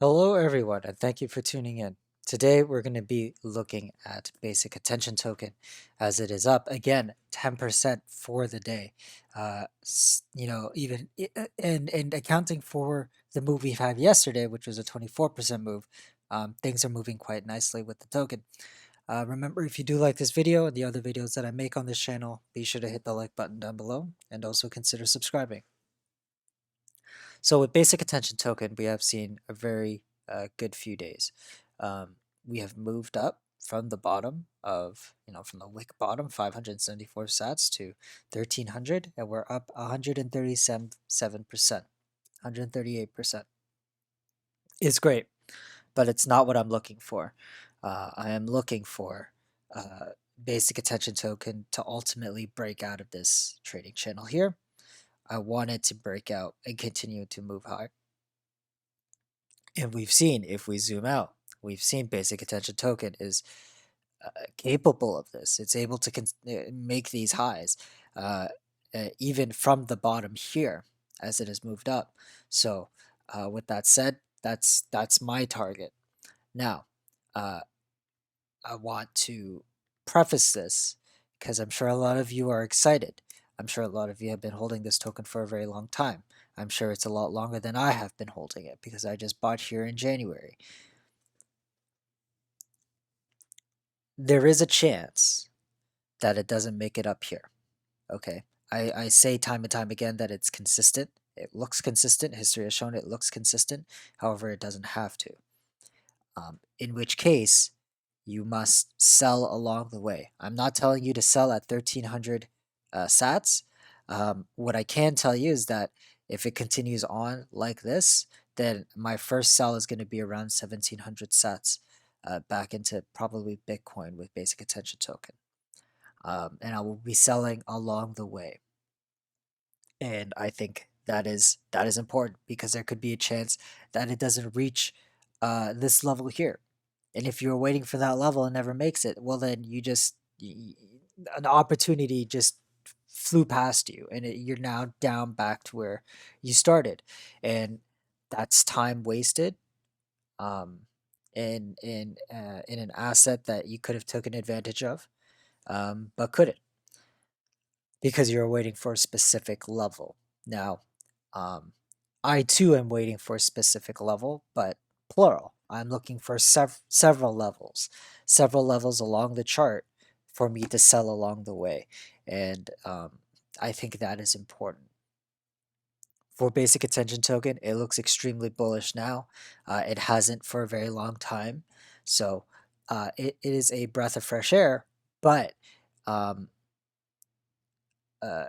Hello everyone, and thank you for tuning in. Today we're going to be looking at basic attention token as it is up again 10% for the day. And accounting for the move we had yesterday, which was a 24% move, things are moving quite nicely with the token. Remember, if you do like this video and the other videos that I make on this channel, be sure to hit the like button down below and also consider subscribing. So with basic attention token, we have seen a very good few days. We have moved up from the bottom of, from the wick bottom, 574 sats to 1300, and we're up 137%, 138%. It's great, but it's not what I'm looking for. I am looking for basic attention token to ultimately break out of this trading channel here. I want it to break out and continue to move higher. And we've seen, if we zoom out, we've seen basic attention token is capable of this. It's able to make these highs, even from the bottom here as it has moved up. So with that said, that's my target. Now, I want to preface this because I'm sure a lot of you are excited. I'm sure a lot of you have been holding this token for a very long time. I'm sure it's a lot longer than I have been holding it because I just bought here in January. There is a chance that it doesn't make it up here. Okay. I say time and time again that it's consistent. It looks consistent. History has shown it looks consistent. However, it doesn't have to. In which case, you must sell along the way. I'm not telling you to sell at 1300 sats. What I can tell you is that if it continues on like this, then my first sell is going to be around 1700 sats back into probably Bitcoin with basic attention token. And I will be selling along the way. And I think that is important because there could be a chance that it doesn't reach this level here. And if you're waiting for that level and never makes it, well, then an opportunity just flew past you, and you're now down back to where you started, and that's time wasted. Um, in an asset that you could have taken advantage of, but couldn't because you're waiting for a specific level. Now, um, I too am waiting for a specific level, but plural. I'm looking for several levels along the chart for me to sell along the way. And I think that is important. For basic attention token, it looks extremely bullish now. It hasn't for a very long time. So it is a breath of fresh air, but um, uh,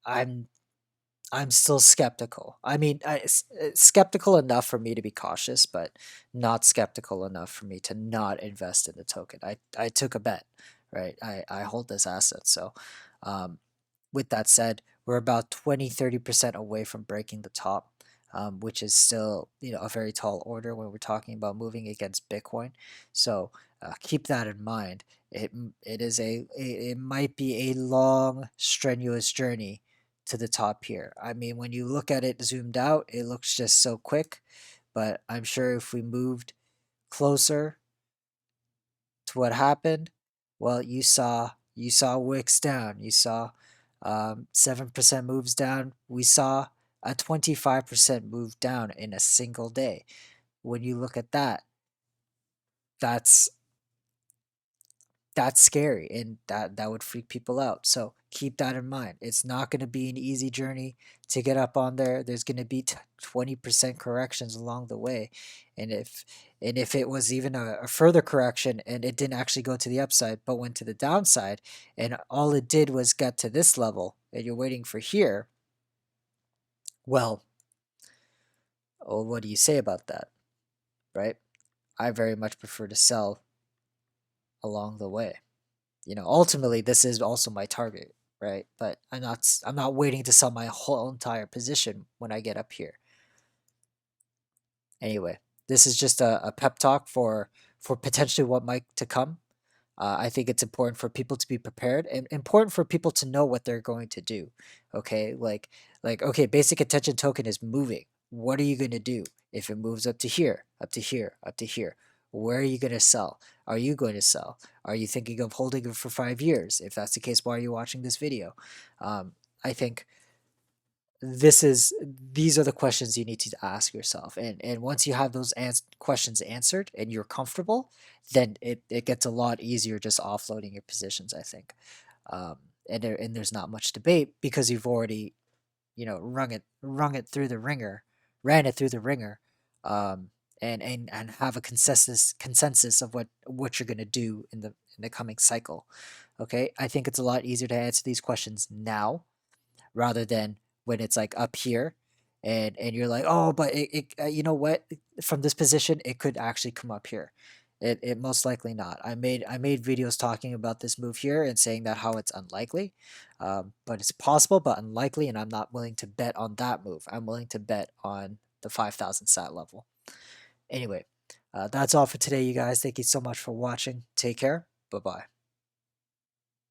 I'm I'm still skeptical. I mean, skeptical enough for me to be cautious, but not skeptical enough for me to not invest in the token. I took a bet, right? I hold this asset. So, um, with that said, we're about 20-30% away from breaking the top, which is still, a very tall order when we're talking about moving against Bitcoin. So keep that in mind. It might be a long, strenuous journey to the top here. I mean, when you look at it zoomed out, it looks just so quick, but I'm sure if we moved closer to what happened, well, you saw wicks down, you saw 7% moves down. We saw a 25% move down in a single day. When you look at that, that's that's scary, and that would freak people out. So keep that in mind. It's not going to be an easy journey to get up on there. There's going to be 20% corrections along the way, and if it was even a further correction and it didn't actually go to the upside but went to the downside, and all it did was get to this level, and you're waiting for here, well, oh, what do you say about that, right? I very much prefer to sell along the way. Ultimately this is also my target, right? But I'm not waiting to sell my whole entire position when I get up here. Anyway, this is just a pep talk for potentially what might to come. I think it's important for people to be prepared and important for people to know what they're going to do. Okay, like okay, basic attention token is moving. what are you going to do if it moves up to here, up to here, up to here? Where are you going to sell? Are you going to sell? Are you thinking of holding it for 5 years? If that's the case, why are you watching this video? I think these are the questions you need to ask yourself, and once you have those questions answered and you're comfortable, then it gets a lot easier just offloading your positions, I think. um, and there's not much debate because you've already, rung it through the ringer, ran it through the ringer, um, and have a consensus of what you're going to do in the coming cycle. Okay, I think it's a lot easier to answer these questions now rather than when it's like up here, and you're like, oh, but you know what, from this position it could actually come up here. It most likely not. I made videos talking about this move here and saying that how it's unlikely, but it's possible but unlikely, and I'm not willing to bet on that move. I'm willing to bet on the 5,000 sat level. Anyway, that's all for today, you guys. Thank you so much for watching. Take care. Bye bye.